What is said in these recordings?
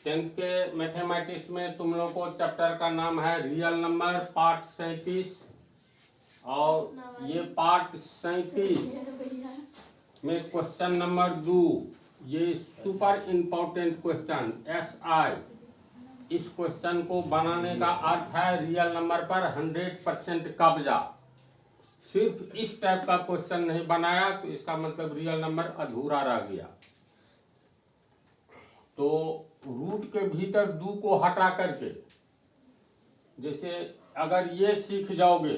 10th के mathematics में तुम लोग को चैप्टर का नाम है रियल नंबर पार्ट 37 और ये पार्ट 37 में क्वेश्चन नंबर 2 ये सुपर इम्पोर्टेंट क्वेश्चन SI। इस क्वेश्चन को बनाने का अर्थ है रियल नंबर पर 100% कब्जा। सिर्फ इस टाइप का क्वेश्चन नहीं बनाया तो इसका मतलब रियल नंबर अधूरा रह गया। तो रूट के भीतर 2 को हटा करके, जैसे अगर ये सीख जाओगे,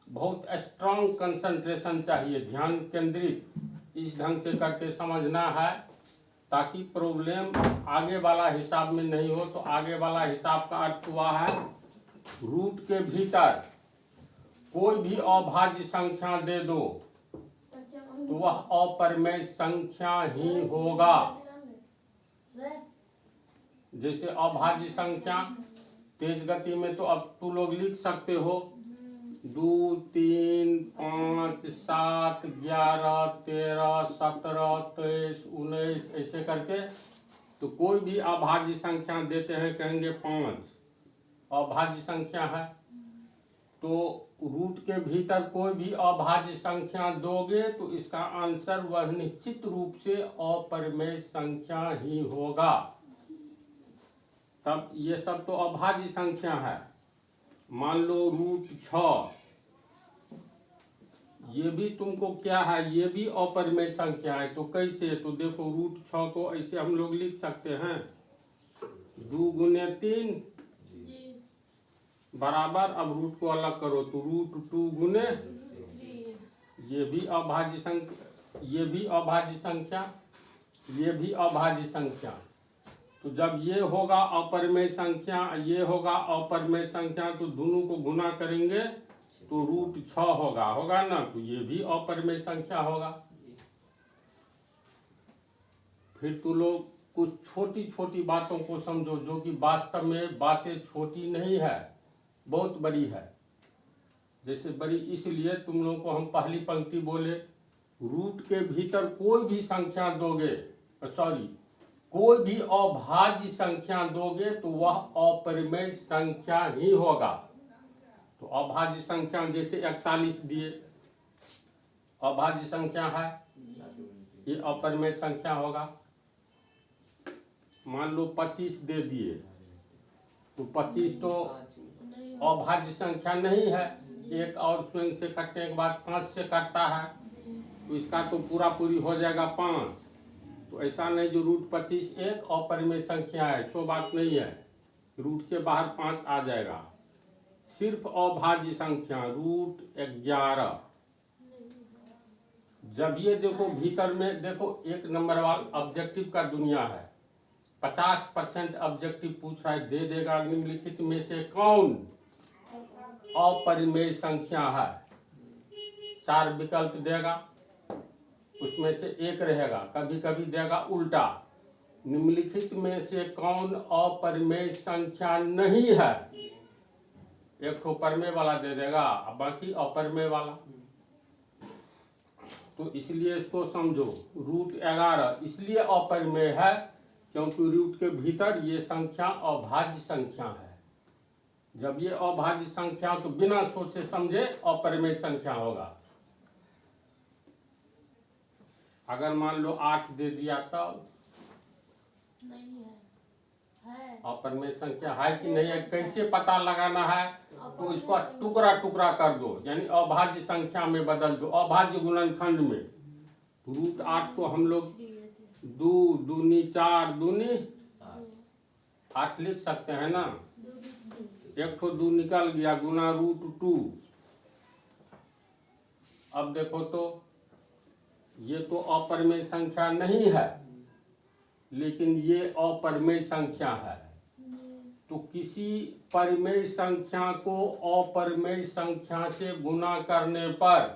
बहुत स्ट्रांग कंसंट्रेशन चाहिए, ध्यान केंद्रित इस ढंग से करके समझना है ताकि प्रॉब्लम आगे वाला हिसाब में नहीं हो। तो आगे वाला हिसाब का अर्थ हुआ है रूट के भीतर कोई भी अभाज्य संख्या दे दो तो वह अपरिमेय संख्या ही होगा। जैसे अभाज्य संख्या तेज गति में तो अब तू लोग लिख सकते हो 2, 3, 5, 7, 11, 13, 17, 23, 19 ऐसे करके। तो कोई भी अभाज्य संख्या देते हैं, कहेंगे 5 अभाज्य संख्या है। तो रूट के भीतर कोई भी अभाज्य संख्या दोगे तो इसका आंसर वह निश्चित रूप से अपरिमेय संख्या ही होगा। तब ये सब तो अभाज्य संख्या है। मान लो रूट 6, ये भी तुमको क्या है, ये भी अपरिमेय संख्या है। तो कैसे? तो देखो रूट 6 को ऐसे हम लोग लिख सकते हैं 2 गुने 3 बराबर, अब रूट को अलग करो तो रूट 2 गुने, ये भी अभाज्य संख्या, ये भी अभाज्य संख्या, ये भी अभाज्य संख्या। तो जब ये होगा अपरिमेय संख्या, ये होगा अपरिमेय संख्या, तो दोनों को गुना करेंगे तो रूट 6 होगा ना। तो ये भी अपरिमेय संख्या होगा। फिर तो लोग कुछ छोटी छोटी बातों को समझो जो कि वास्तव में बातें छोटी नहीं है, बहुत बड़ी है। जैसे बड़ी इसलिए तुम लोगों को हम पहली पंक्ति बोले रूट के भीतर कोई भी संख्या दोगे, कोई भी अभाज्य संख्या दोगे तो वह अपरिमेय संख्या ही होगा। तो अभाज्य संख्या जैसे 41 दिए, अभाज्य संख्या है, ये अपरिमेय संख्या होगा। मान लो 25 दे दिए तो 25 तो अभाज्य संख्या नहीं है, एक और स्वयं से कटने के बाद 5 से कटता है, तो इसका तो पूरा पूरी हो जाएगा 5। तो ऐसा नहीं जो रूट 25 एक अपरिमेय संख्या है, सो बात नहीं है, रूट से बाहर 5 आ जाएगा। सिर्फ अभाज्य संख्या रूट 11। जब ये देखो भीतर में देखो 1 नंबर वाला ऑब्जेक्टिव का दुनिया है, 50% ऑब्जेक्टिव पूछ रहा है, दे देगा निम्नलिखित में से कौन अपरिमेय संख्या है। 4 विकल्प देगा, उसमें से एक रहेगा, कभी कभी देगा उल्टा, निम्नलिखित में से कौन अपरिमेय संख्या नहीं है। एक तो परिमेय वाला दे देगा, बाकी अपरिमेय वाला। तो इसलिए इसको समझो रूट 11 इसलिए अपरिमेय है क्योंकि रूट के भीतर ये संख्या अभाज्य संख्या है। जब ये अभाज्य संख्या तो बिना सोचे समझे अपरिमेय संख्या होगा। अगर मान लो 8 दे दिया तब नहीं है अपरिमेय संख्या है कि नहीं है, कैसे पता लगाना है? तो इसको टुकड़ा टुकड़ा कर दो, यानी अभाज्य संख्या में बदल दो, अभाज्य गुणनखंड में। रूट 8 को हम लोग 2 दूनी 4 दूनी 8 लिख सकते हैं ना। एक तो 2 निकल गया, गुना रूट 2। अब देखो तो ये तो अपरिमेय संख्या नहीं है, लेकिन ये अपरिमेय संख्या है। तो किसी परिमेय संख्या को अपरिमेय संख्या से गुना करने पर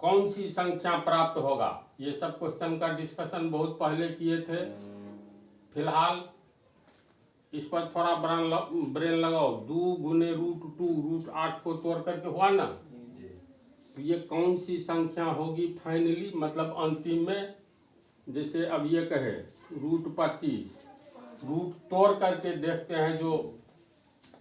कौन सी संख्या प्राप्त होगा, ये सब क्वेश्चन का डिस्कशन बहुत पहले किए थे। फिलहाल इस पर थोड़ा ब्रेन लगाओ। 2 गुने रूट 2, रूट 8 को तोड़ करके हुआ ना, तो ये कौन सी संख्या होगी फाइनली, मतलब अंतिम में। जैसे अब ये कहे √25 रूट तोड़ करके देखते हैं जो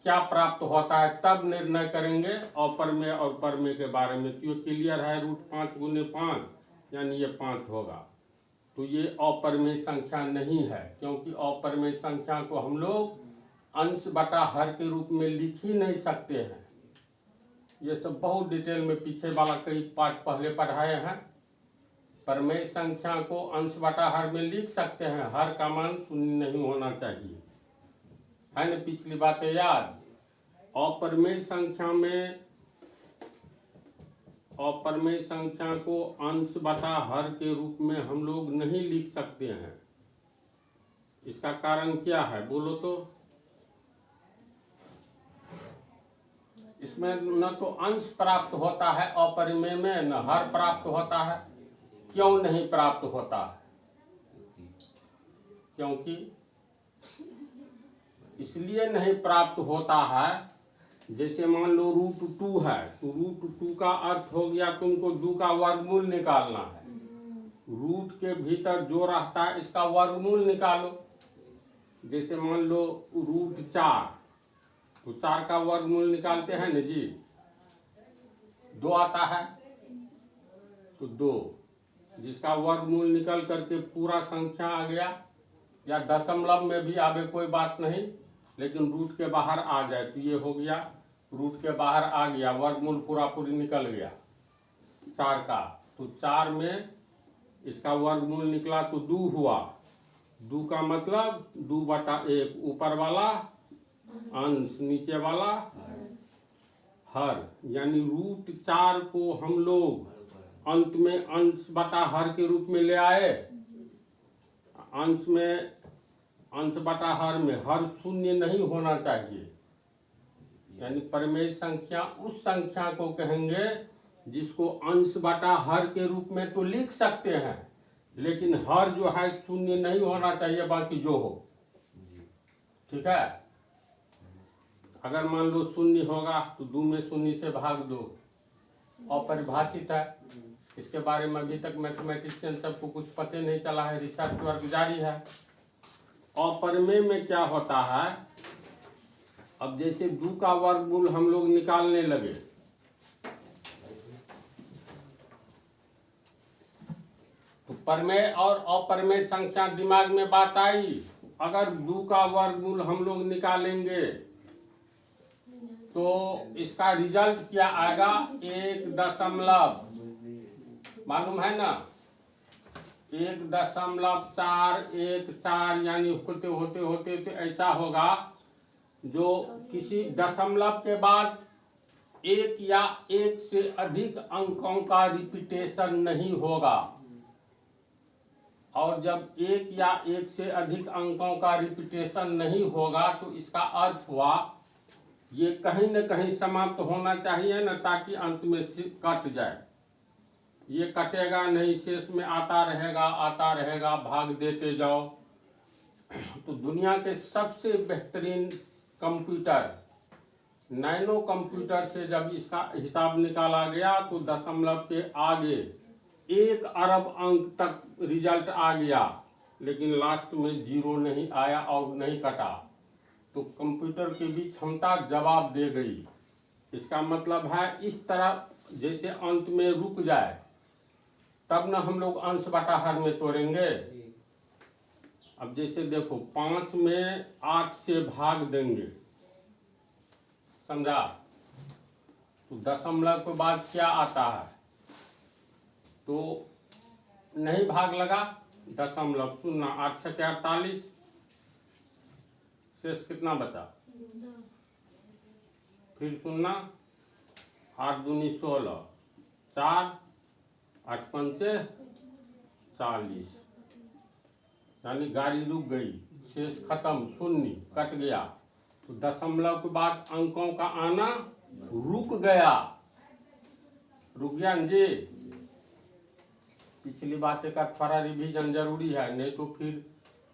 क्या प्राप्त होता है, तब निर्णय करेंगे अपरमेय और परमेय के बारे में। तो ये क्लियर है, √5 × 5 यानी ये 5 होगा। तो ये अपरमेय संख्या नहीं है, क्योंकि अपरमेय संख्या को हम लोग अंश बटा हर के रूप में लिख ही नहीं सकते हैं। ये सब बहुत डिटेल में पीछे वाला कई पाठ पहले पढ़ाए हैं। परमेय संख्या को अंश बटा हर में लिख सकते हैं, हर का मान शून्य नहीं होना चाहिए, है ना। पिछली बातें याद। अपरमेय संख्या को अंश बटा हर के रूप में हम लोग नहीं लिख सकते हैं। इसका कारण क्या है बोलो तो? इसमें न तो अंश प्राप्त होता है अपरिमेय में, न हर प्राप्त होता है। क्यों नहीं प्राप्त होता है? क्योंकि इसलिए नहीं प्राप्त होता है, जैसे मान लो √2 है, तो √2 का अर्थ हो गया तुमको 2 का वर्गमूल निकालना है। रूट के भीतर जो रहता है इसका वर्गमूल निकालो। जैसे मान लो √4, तो 4 का वर्गमूल निकालते हैं ना जी, 2 आता है, तो 2 जिसका वर्गमूल निकल करके पूरा संख्या आ गया, या दशमलव में भी आवे कोई बात नहीं, लेकिन रूट के बाहर आ जाए तो ये हो गया, रूट के बाहर आ गया, वर्गमूल पूरा पूरी निकल गया 4 का। तो 4 में इसका वर्गमूल निकला तो 2 हुआ। 2 का मतलब 2/1, ऊपर वाला अंश, नीचे वाला हर, यानी √4 को हम लोग अंत में अंश बटा हर के रूप में ले आए। अंश बटा हर में हर शून्य नहीं होना चाहिए, यानी परमेय संख्या उस संख्या को कहेंगे जिसको अंश बटा हर के रूप में तो लिख सकते हैं, लेकिन हर जो है शून्य नहीं होना चाहिए, बाकी जो हो। ठीक है। अगर मान लो शून्य होगा तो 2 में शून्य से भाग दो, अपरिभाषित है। इसके बारे में अभी तक मैथमेटिशियन सबको कुछ पते नहीं चला है, रिसर्च वर्क जारी है। अपरमेय में क्या होता है, अब जैसे 2 का वर्गमूल हम लोग निकालने लगे, तो परमेय और अपरमेय संख्या दिमाग में बात आई। अगर 2 का वर्गमूल हम लोग निकालेंगे तो इसका रिजल्ट क्या आएगा, 1 मालूम है ना, 1.414, यानी होते होते होते तो ऐसा होगा जो किसी दशमलव के बाद 1 या 1 से अधिक अंकों का रिपीटेशन नहीं होगा। और जब 1 या 1 से अधिक अंकों का रिपीटेशन नहीं होगा तो इसका अर्थ हुआ ये कहीं न कहीं समाप्त होना चाहिए ना, ताकि अंत में कट जाए। ये कटेगा नहीं, शेष में आता रहेगा, भाग देते जाओ। तो दुनिया के सबसे बेहतरीन कंप्यूटर नैनो कंप्यूटर से जब इसका हिसाब निकाला गया तो दशमलव के आगे 1 अरब अंक तक रिजल्ट आ गया, लेकिन लास्ट में 0 नहीं आया और नहीं कटा। तो कंप्यूटर की भी क्षमता जवाब दे गई। इसका मतलब है इस तरह जैसे अंत में रुक जाए तब ना हम लोग अंश बटा हर में तोड़ेंगे। अब जैसे देखो 5 में 8 से भाग देंगे, समझा? तो दशमलव के बाद क्या आता है, तो नहीं भाग लगा, दशमलव 0, 8 × 6 = 48, शेष कितना बचा, फिर 0, 8 दूनी 16, 4, 8 पंचे 40, यानी गाड़ी रुक गई, शेष खत्म, 0 कट गया। तो दशमलव के बाद अंकों का आना रुक गया ना जी। पिछली बातें का थोड़ा रिवीजन जरूरी है, नहीं तो फिर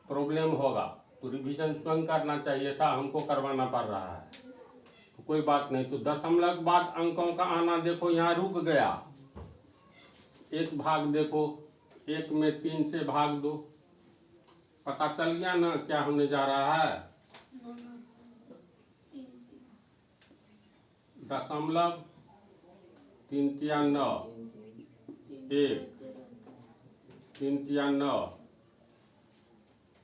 प्रॉब्लम होगा। तो रिवीजन स्वयं करना चाहिए था, हमको करवाना पड़ रहा है, तो कोई बात नहीं। तो दशमलव के बाद अंकों का आना देखो यहाँ रुक गया। एक भाग देखो, 1 में 3 से भाग दो, पता चल गया ना क्या होने जा रहा है? 0.339 1 3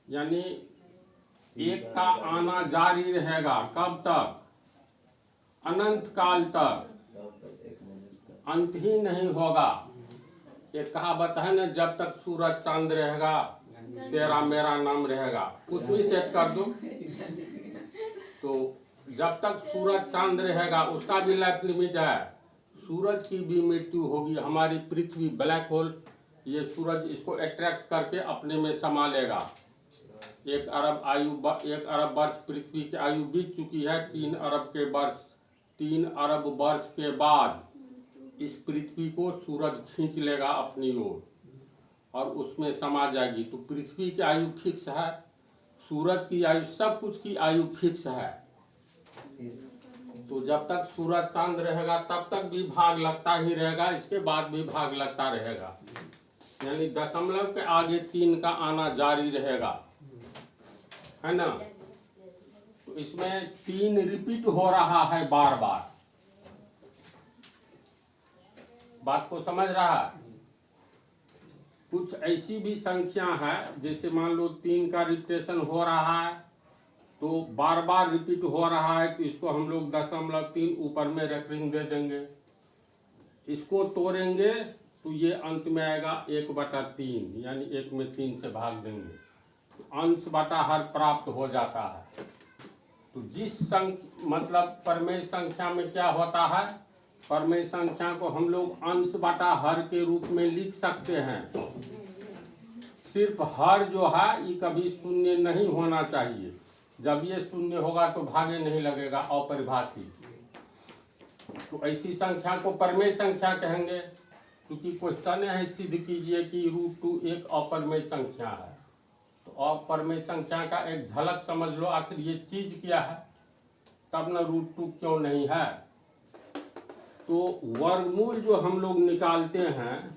यानी एक का आना जारी रहेगा। कब तक? अनंत काल तक, अंत ही नहीं होगा। एक कहावत है ना, जब तक सूरज चांद रहेगा तेरा मेरा नाम रहेगा। कुछ भी सेट कर दो। तो जब तक सूरज चांद रहेगा उसका भी लाइफ लिमिट है, सूरज की भी मृत्यु होगी। हमारी पृथ्वी ब्लैक होल, ये सूरज इसको अट्रैक्ट करके अपने में समा लेगा। 1 अरब वर्ष पृथ्वी की आयु बीत चुकी है। 3 अरब वर्ष के बाद इस पृथ्वी को सूरज खींच लेगा अपनी ओर और उसमें समा जाएगी। तो पृथ्वी की आयु फिक्स है, सूरज की आयु, सब कुछ की आयु फिक्स है। तो जब तक सूरज चांद रहेगा तब तक भी भाग लगता ही रहेगा, इसके बाद भी भाग लगता रहेगा। यानी दशमलव के आगे 3 का आना जारी रहेगा, है ना। तो इसमें 3 रिपीट हो रहा है बार बार। बात को समझ रहा है? कुछ ऐसी भी संख्या है, जैसे मान लो 3 का रिपीटेशन हो रहा है तो बार बार रिपीट हो रहा है, तो इसको हम लोग 0.3 ऊपर में रेफरिंग दे देंगे। इसको तोड़ेंगे तो ये अंत में आएगा 1/3, यानी 1 में 3 से भाग देंगे तो अंश बटा हर प्राप्त हो जाता है। तो जिस मतलब परमेय संख्या में क्या होता है, परमेय संख्या को हम लोग अंश बटा हर के रूप में लिख सकते हैं। सिर्फ हर जो है ये कभी शून्य नहीं होना चाहिए। जब ये शून्य होगा तो भागे नहीं लगेगा, अपरिभाषित। तो ऐसी संख्या को परमेय संख्या कहेंगे। क्योंकि क्वेश्चन है, सिद्ध कीजिए कि √2 एक अपरमेय संख्या है। तो अपरमेय संख्या का एक झलक समझ लो, आखिर ये चीज क्या है, तब न √2 क्यों नहीं है। तो वर्गमूल जो हम लोग निकालते हैं,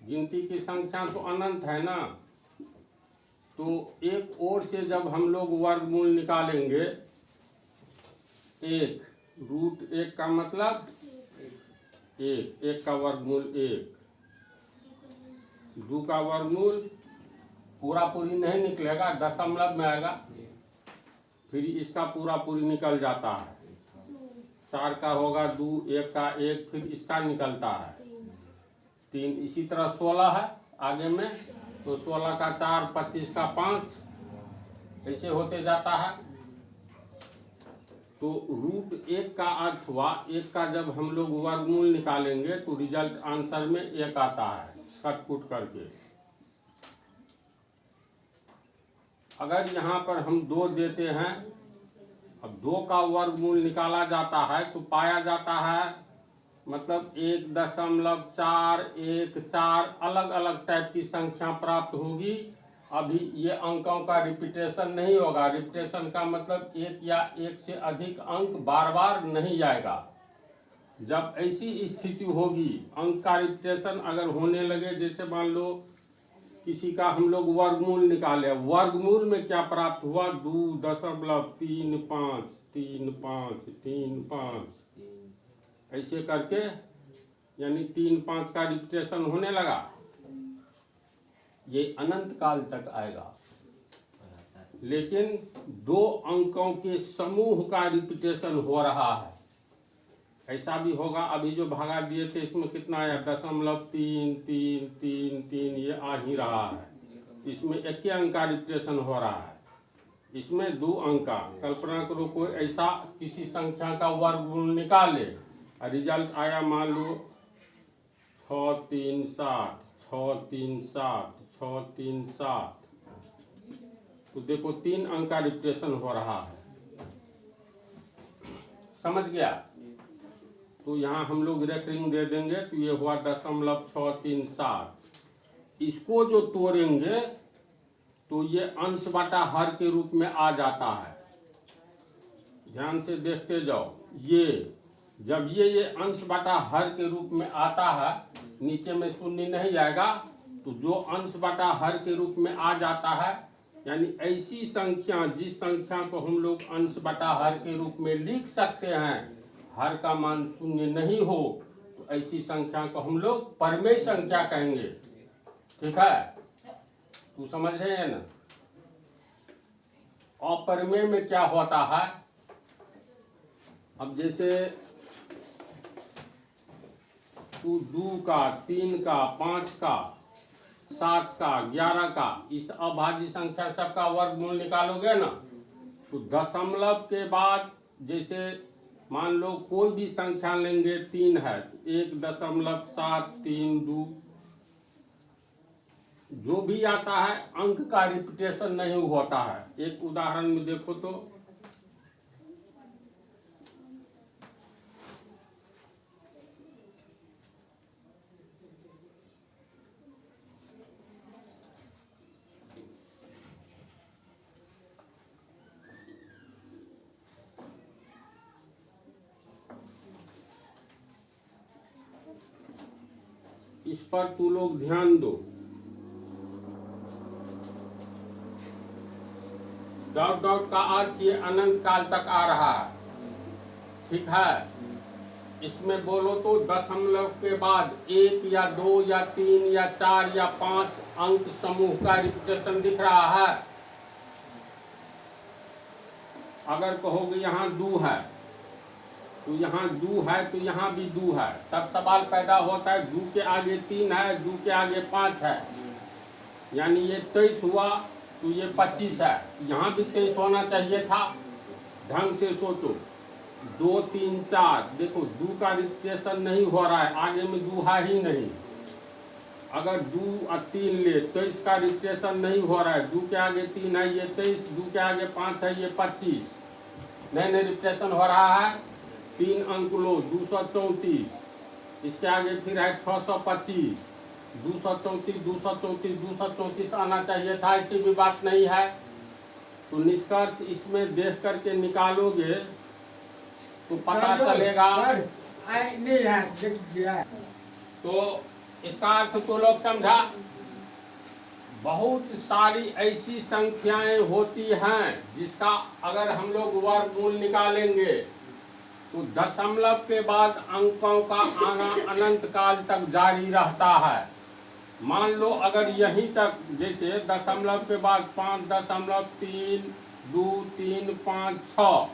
गिनती की संख्या तो अनंत है ना, तो एक ओर से जब हम लोग वर्गमूल निकालेंगे, 1 √1 का मतलब 1 का वर्गमूल 1, 2 का वर्गमूल पूरा पूरी नहीं निकलेगा, दशमलव में आएगा, फिर इसका पूरा पूरी निकल जाता है। 4 का होगा 2, 1 का 1, फिर इसका निकलता है 3। इसी तरह 16 है आगे में, तो 16 का 4, 25 का 5, ऐसे होते जाता है। तो √1 का अर्थ हुआ, 1 का जब हम लोग वर्गमूल निकालेंगे तो रिजल्ट आंसर में 1 आता है, कट-कुट करके। अगर यहाँ पर हम 2 देते हैं, अब 2 का वर्गमूल निकाला जाता है तो पाया जाता है मतलब 1.414 अलग अलग टाइप की संख्या प्राप्त होगी। अभी ये अंकों का रिपीटेशन नहीं होगा। रिपीटेशन का मतलब 1 या 1 से अधिक अंक बार बार नहीं आएगा। जब ऐसी स्थिति होगी, अंक का रिपीटेशन अगर होने लगे, जैसे मान लो किसी का हम लोग वर्गमूल निकाले, वर्गमूल में क्या प्राप्त हुआ, 2.353535 ऐसे करके, यानी 3, 5 का रिपीटेशन होने लगा, ये अनंत काल तक आएगा। लेकिन 2 अंकों के समूह का रिपीटेशन हो रहा है, ऐसा भी होगा। अभी जो भागा दिए थे इसमें कितना आया, 0.33333, ये आ ही रहा है। इसमें 1 अंक का रिपीटेशन हो रहा है, इसमें 2 अंक का। कल्पना करो कोई ऐसा किसी संख्या का वर्गमूल निकाले और रिजल्ट आया मान लो 637 637 637, तो देखो 3 अंक का रिपीटेशन हो रहा है। समझ गया? तो यहाँ हम लोग रेफरिंग दे देंगे, तो ये हुआ 0.637। इसको जो तोड़ेंगे तो ये अंश बटा हर के रूप में आ जाता है। ध्यान से देखते जाओ, ये जब ये अंश बटा हर के रूप में आता है नीचे में शून्य नहीं आएगा, तो जो अंश बटा हर के रूप में आ जाता है, यानी ऐसी संख्या जिस संख्या को हम लोग अंश बटा हर के रूप में लिख सकते हैं, हर का मान शून्य नहीं हो, तो ऐसी संख्या को हम लोग परमेय संख्या कहेंगे। ठीक है, तू समझ रहे हैं ना। अपरमेय में क्या होता है, अब जैसे तू 2 का, 3 का, 5 का, 7 का, 11 का, इस अभाज्य संख्या सबका वर्गमूल निकालोगे ना, तो दशमलव के बाद जैसे मान लो कोई भी संख्या लेंगे, 3 है, 1.732, जो भी आता है अंक का रिपीटेशन नहीं होता है। एक उदाहरण में देखो तो, इस पर तू लोग ध्यान दो। डॉट डॉट का अर्थ ये अनंत काल तक आ रहा है। ठीक है, इसमें बोलो तो दशमलव के बाद 1 या 2 या 3 या 4 या 5 अंक समूह का रिपीटेशन दिख रहा है। अगर कहोगे यहाँ 2 है, तो यहाँ 2 है, तो यहाँ भी 2 है, तब सवाल पैदा होता है 2 के आगे 3 है, 2 के आगे 5 है, यानी ये 23 हुआ, तो ये 25 है, यहाँ भी 23 होना चाहिए था। ढंग से सोचो, 2 3 4, देखो 2 का रिपीटेशन नहीं हो रहा है, आगे में 2 है ही नहीं। अगर 2 और 3 ले तो इसका रिपीटेशन नहीं हो रहा है, 2 के आगे 3 है, ये 23, 2 के आगे 5 है, ये 25, नहीं रिपीटेशन हो रहा है। 3 अंक लो, 234, इसके आगे फिर है 625, 234, 234, 234 आना चाहिए था, ऐसी भी बात नहीं है। तो निष्कर्ष इसमें देख करके निकालोगे तो पता चलेगा। तो इसका अर्थ तो लोग समझा। बहुत सारी ऐसी संख्याएं होती हैं जिसका अगर हम लोग वर्गमूल निकालेंगे तो दशमलव के बाद अंकों का आना अनंत काल तक जारी रहता है। मान लो अगर यहीं तक, जैसे दशमलव के बाद 5.32356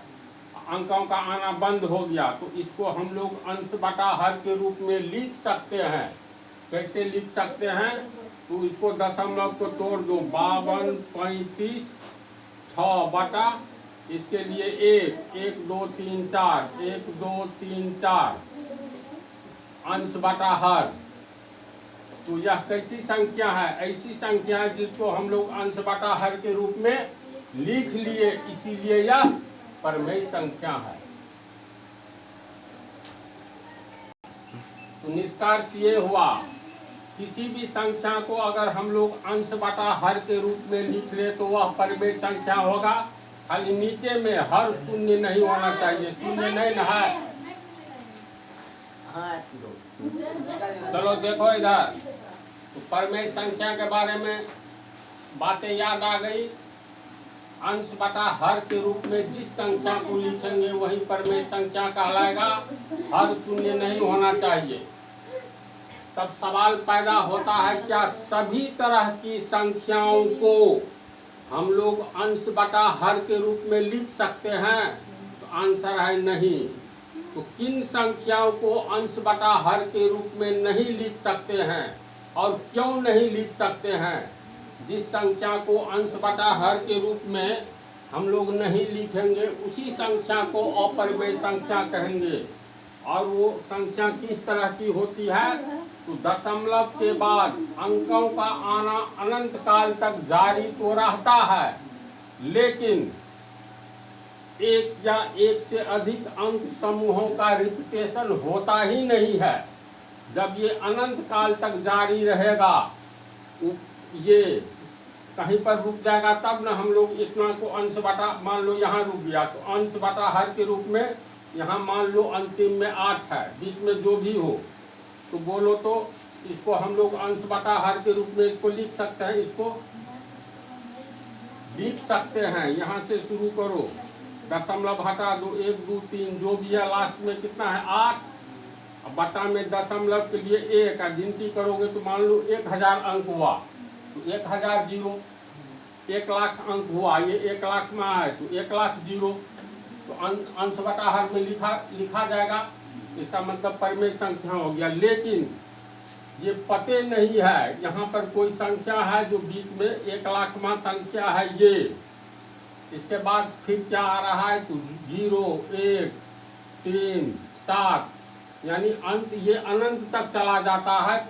अंकों का आना बंद हो गया, तो इसको हम लोग अंश बटा हर के रूप में लिख सकते हैं। कैसे लिख सकते हैं, तो इसको दशमलव को तोड़ दो, 52, 35, 6 बटा, इसके लिए 1 2 3 4, 1 2 3 4 अंश बटा हर। तो यह कैसी संख्या है, ऐसी संख्या है जिसको हम लोग अंश बटा हर के रूप में लिख लिए, इसीलिए यह परमेय संख्या है। तो निष्कर्ष ये हुआ, किसी भी संख्या को अगर हम लोग अंश बटा हर के रूप में लिख ले तो वह परमेय संख्या होगा। खाली नीचे में हर शून्य नहीं होना चाहिए, शून्य नहीं ना है। चलो देखो इधर, तो परमेय संख्या के बारे में बातें याद आ गई। अंश बटा हर के रूप में जिस संख्या को लिखेंगे वही परमेय संख्या कहलाएगा, हर शून्य नहीं होना चाहिए। तब सवाल पैदा होता है, क्या सभी तरह की संख्याओं को हम लोग अंश बटा हर के रूप में लिख सकते हैं? तो आंसर है नहीं। तो किन संख्याओं को अंश बटा हर के रूप में नहीं लिख सकते हैं और क्यों नहीं लिख सकते हैं? जिस संख्या को अंश बटा हर के रूप में हम लोग नहीं लिखेंगे उसी संख्या को अपरिमेय संख्या कहेंगे। और वो संख्या किस तरह की होती है? तो दशमलव के बाद अंकों का आना अनंत काल तक जारी तो रहता है, लेकिन एक या एक से अधिक अंक समूहों का रिपीटेशन होता ही नहीं है। जब ये अनंत काल तक जारी रहेगा, ये कहीं पर रुक जाएगा तब ना हम लोग इतना को अंश बटा, मान लो यहाँ रुक गया तो अंश बटा हर के रूप में यहाँ मान लो अंतिम में 8 है, बीच में जो भी हो, तो बोलो तो इसको हम लोग अंश बटा हर के रूप में इसको लिख सकते हैं। इसको लिख सकते हैं, यहाँ से शुरू करो, दशमलव हटा दो, 1 2 3 जो भी है लास्ट में कितना है 8, अब बटा में दशमलव के लिए 1, गिनती करोगे तो मान लो 1000 अंक हुआ, तो 1000 जीरो, 1 लाख अंक हुआ, ये 1 लाख में आए तो 1 लाख जीरो, तो अंश बटा हर में लिखा जाएगा। इसका मतलब परिमेय संख्या हो गया। लेकिन ये पते नहीं है, यहाँ पर कोई संख्या है जो बीच में 1 लाखवां संख्या है ये, इसके बाद फिर क्या आ रहा है तो 0 1 3 7, यानी अंत ये अनंत तक चला जाता है।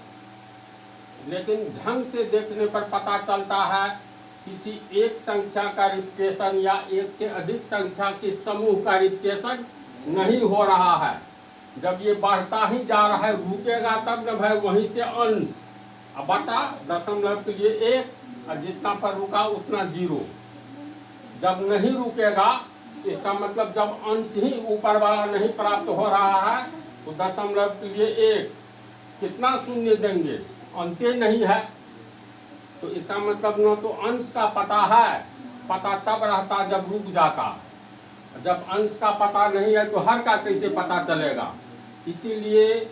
लेकिन ढंग से देखने पर पता चलता है किसी एक संख्या का रिपीटेशन या एक से अधिक संख्या के समूह का रिपीटेशन नहीं हो रहा है। जब ये बढ़ता ही जा रहा है, रुकेगा तब न भाई, वहीं से अंश, अब बटा दशमलव के लिए 1, और जितना पर रुका उतना 0। जब नहीं रुकेगा, इसका मतलब जब अंश ही ऊपर वाला नहीं प्राप्त हो रहा है, तो दशमलव के लिए 1 कितना शून्य देंगे, अंत्य नहीं है। तो इसका मतलब न तो अंश का पता है, पता तब रहता जब रुक जाता, जब अंश का पता नहीं है तो हर का कैसे पता चलेगा। इसीलिए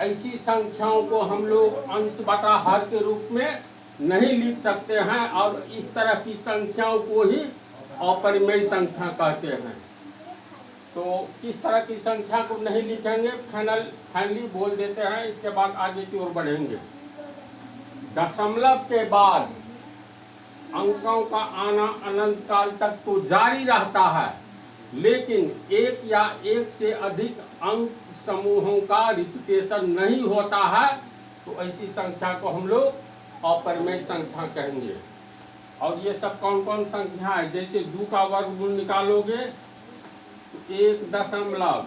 ऐसी संख्याओं को हम लोग अंश बटा हर के रूप में नहीं लिख सकते हैं, और इस तरह की संख्याओं को ही अपरिमेय संख्या कहते हैं। तो किस तरह की संख्या को नहीं लिखेंगे, फाइनली बोल देते हैं, इसके बाद आगे की ओर बढ़ेंगे। दशमलव के बाद अंकों का आना अनंत काल तक तो जारी रहता है, लेकिन एक या एक से अधिक अंक समूहों का रिपीटेशन नहीं होता है, तो ऐसी संख्या को हम लोग अपरिमेय संख्या कहेंगे। और ये सब कौन कौन संख्या है, जैसे 2 का वर्गमूल निकालोगे तो 1 दशमलव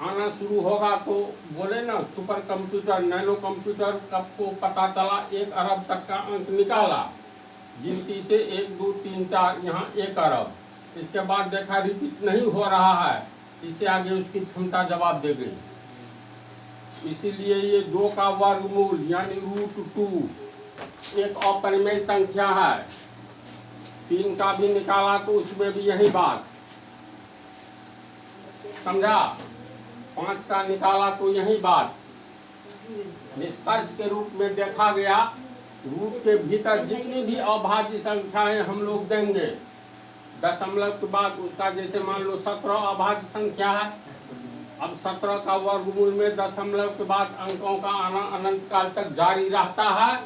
आना शुरू होगा, तो बोले ना सुपर कंप्यूटर, नैनो कंप्यूटर कब को पता चला 1 अरब तक का अंक निकाला, गिनती से 1 2 3 4, यहाँ 1 अरब। इसके बाद देखा रिपीट नहीं हो रहा है, इससे आगे उसकी क्षमता जवाब दे गई। इसीलिए ये 2 का वर्गमूल यानी √2 एक अपरिमेय संख्या है। 3 का भी निकाला तो उसमें भी यही बात, समझा। 5 का निकाला तो यही बात। निष्कर्ष के रूप में देखा गया, रूट के भीतर जितनी भी अभाज्य संख्याएं हम लोग देंगे, दशमलव के बाद उसका, जैसे मान लो 17 अभाज्य संख्या है, अब 17 का वर्गमूल में दशमलव के बाद अंकों का आना अनंत काल तक जारी रहता है,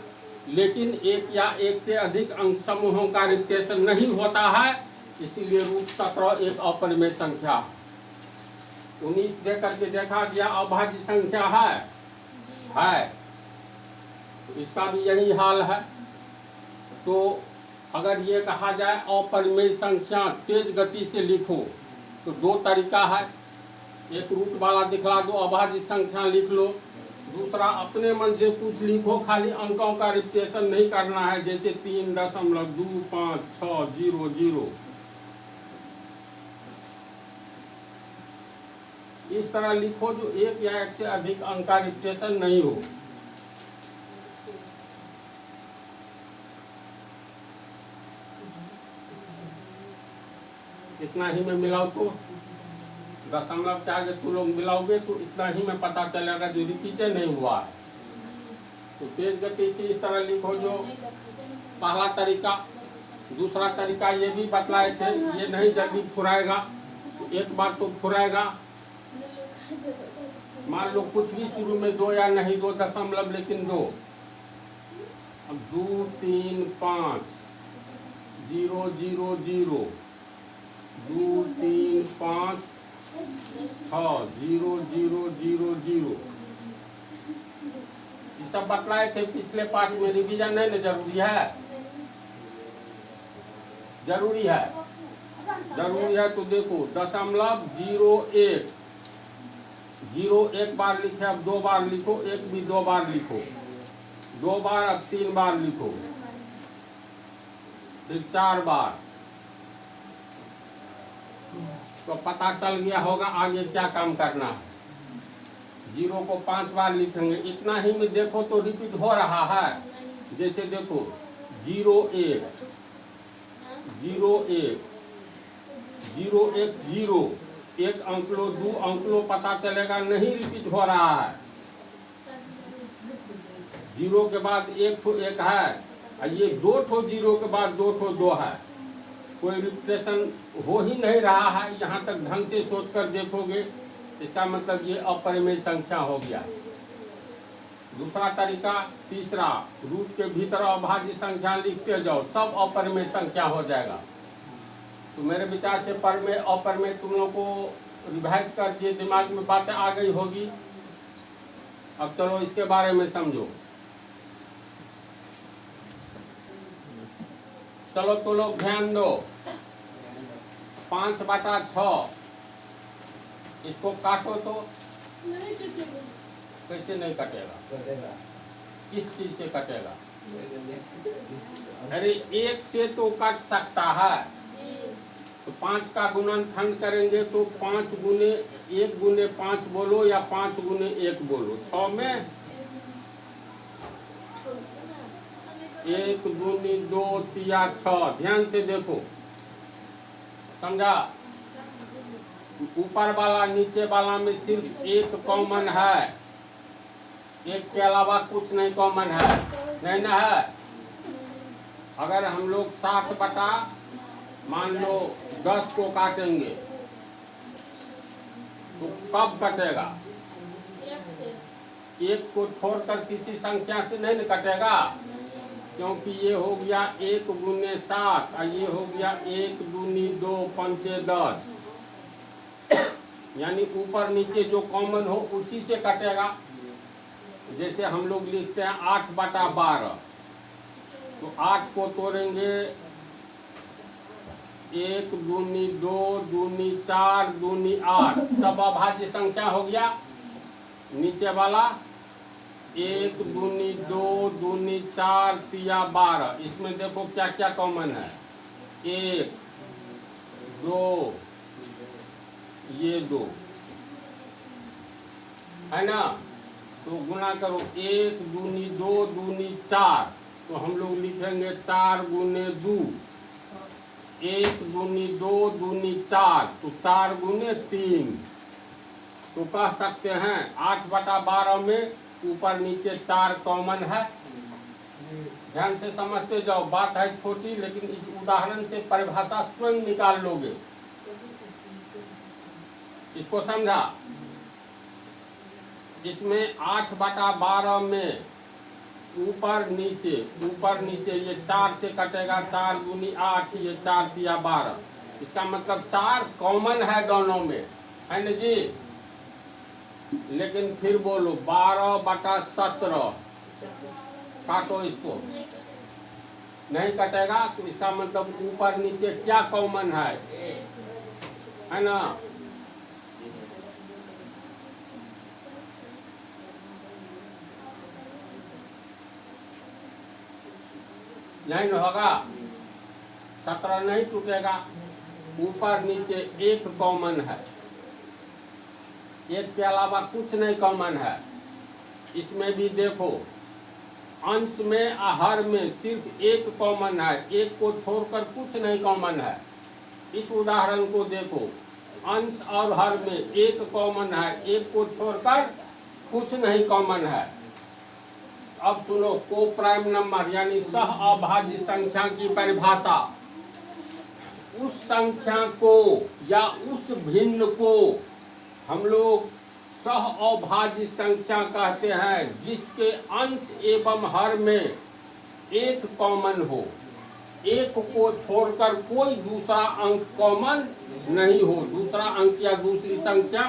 लेकिन एक या एक से अधिक अंक समूहों का रिपीटेशन नहीं होता है, इसीलिए √17 एक अपरिमेय संख्या। 19 दे करके देखा गया अभाज्य संख्या है, तो इसका भी यही हाल है। तो अगर ये कहा जाए अपरिमेय संख्या तेज गति से लिखो, तो 2 तरीका है, एक रूट वाला दिखला दो, अभाज्य संख्या लिख लो, दूसरा अपने मन से कुछ लिखो, खाली अंकों का रिपीटेशन नहीं करना है, जैसे 3.256000, इस तरह लिखो जो एक या एक से अधिक अंक का रिपीटेशन नहीं हो। इतना ही में मिलाओ, तो दशमलव के आगे तुम लोग मिलाओगे तो इतना ही में पता चलेगा जो रिपीटे नहीं हुआ है। तो तेज गति से इस तरह लिखो, जो पहला तरीका। दूसरा तरीका ये भी बतलाए थे, ये नहीं जल्दी फुराएगा, तो एक बार तो फुराएगा। मान लो कुछ भी शुरू में 2 या नहीं 2 दशमलव, लेकिन 2, अब 2 3 5 0 0 0 2 3 5 6 0 0 0 0, ये सब बतलाए थे पिछले पार्ट में। रिवीजन नहीं ना जरूरी है, जरूरी है। तो देखो दशमलव 0 1 एक बार लिखे, अब 2 बार लिखो, 1 भी 2 बार लिखो, 2 बार, अब 3 बार लिखो, फिर 4 बार, तो पता चल गया होगा आगे क्या काम करना है। जीरो को 5 बार लिखेंगे, इतना ही में देखो तो रिपीट हो रहा है। नहीं। जैसे देखो 0 1 0 1 0 1 0, एक अंक लो, 2 अंक लो, पता चलेगा नहीं रिपीट हो रहा है। 0 के बाद 1 ठो 1 है, और ये 2 ठो 0 के बाद 2 ठो 2 है। कोई रिपीटेशन हो ही नहीं रहा है। यहाँ तक ढंग से सोचकर देखोगे, इसका मतलब ये अपरिमेय संख्या हो गया। दूसरा तरीका, तीसरा, रूट के भीतर अभाज्य संख्या लिखते जाओ, सब अपरिमेय संख्या हो जाएगा। तो मेरे विचार से परमेय अपरिमेय तुम लोगों को रिवाइज कर दिए, दिमाग में बातें आ गई होगी। अब चलो इसके बारे में समझो। चलो तो लोग ध्यान दो। 5/6 इसको काटो तो नहीं कटेगा। कैसे नहीं कटेगा? किस चीज से कटेगा? अरे 1 से तो कट सकता है। तो 5 का गुणनखंड करेंगे तो 5 गुने 1 गुने 5 बोलो या 5 गुने 1 बोलो। 6 में 1 दूनी 2 तिया 6। ध्यान से देखो, समझा? ऊपर वाला नीचे वाला में सिर्फ 1 कॉमन है, 1 के अलावा कुछ नहीं कॉमन है, नहीं ना है? अगर हम लोग 7 बटा मान लो 10 को काटेंगे तो कब कटेगा? 1 को छोड़कर किसी संख्या से नहीं न कटेगा, क्योंकि ये हो गया 1 गुने 7 और ये हो गया 1 दूनी 2 पंचे 10। यानी ऊपर नीचे जो कॉमन हो उसी से कटेगा। जैसे हम लोग लिखते हैं 8/12, तो 8 को तोड़ेंगे 1 दूनी 2 दूनी 4 दूनी 8, सब अभाज्य संख्या हो गया। नीचे वाला 1 दूनी 2 दूनी 4 तिया 12, इसमें देखो क्या क्या कॉमन है। 1 2 ये 2 है ना, तो गुना करो 1 दूनी 2 दूनी 4, तो हम लोग लिखेंगे 4 गुने 2, 1 दूनी 2 दूनी 4, तो 4 गुने 3। तो कह सकते हैं 8/12 में ऊपर नीचे 4 कॉमन है। ध्यान से समझते जाओ, बात है छोटी, लेकिन इस उदाहरण से परिभाषा स्वयं निकाल लोगे। इसको समझा? इसमें 8/12 में ऊपर नीचे ये 4 से कटेगा, 4 दूनी 8, ये 4 तिया 12। इसका मतलब 4 कॉमन है दोनों में, है ना जी? लेकिन फिर बोलो 12/17 काटो, इसको नहीं कटेगा। तो इसका मतलब ऊपर नीचे क्या कॉमन है ना? नहीं होगा, 17 नहीं टूटेगा। ऊपर नीचे 1 कॉमन है, 1 के अलावा कुछ नहीं कॉमन है। इसमें भी देखो, अंश में और हर में सिर्फ 1 कॉमन है, 1 को छोड़कर कुछ नहीं कॉमन है। इस उदाहरण को देखो, अंश और हर में 1 कॉमन है, 1 को छोड़कर कुछ नहीं कॉमन है। अब सुनो, को प्राइम नंबर यानी सह अभाज्य संख्या की परिभाषा। उस संख्या को या उस भिन्न को हम लोग सह अभाज्य संख्या कहते हैं, जिसके अंश एवं हर में 1 कॉमन हो, 1 को छोड़कर कोई दूसरा अंक कॉमन नहीं हो, दूसरा अंक या दूसरी संख्या।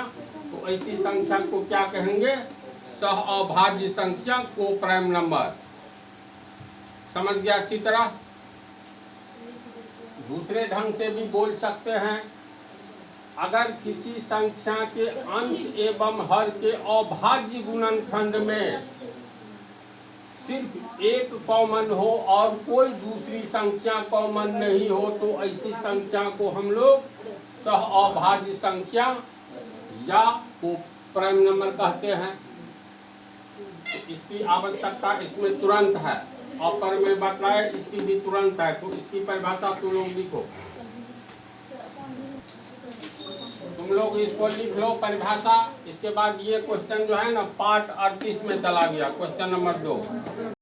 तो ऐसी संख्या को क्या कहेंगे? सह अभाज्य संख्या, को प्राइम नंबर। समझ गया अच्छी तरह? दूसरे ढंग से भी बोल सकते हैं, अगर किसी संख्या के अंश एवं हर के अभाज्य गुणनखंड में सिर्फ 1 कॉमन हो और कोई दूसरी संख्या कॉमन नहीं हो, तो ऐसी संख्या को हम लोग सह अभाज्य संख्या या को प्राइम नंबर कहते हैं। इसकी आवश्यकता इसमें तुरंत है, और पर में बताए इसकी भी तुरंत है, तो इसकी परिभाषा तुम लोग लिखो। तुम लोग इसको लिख लो परिभाषा। इसके बाद ये क्वेश्चन जो है ना पार्ट 38 में चला गया, क्वेश्चन नंबर 2।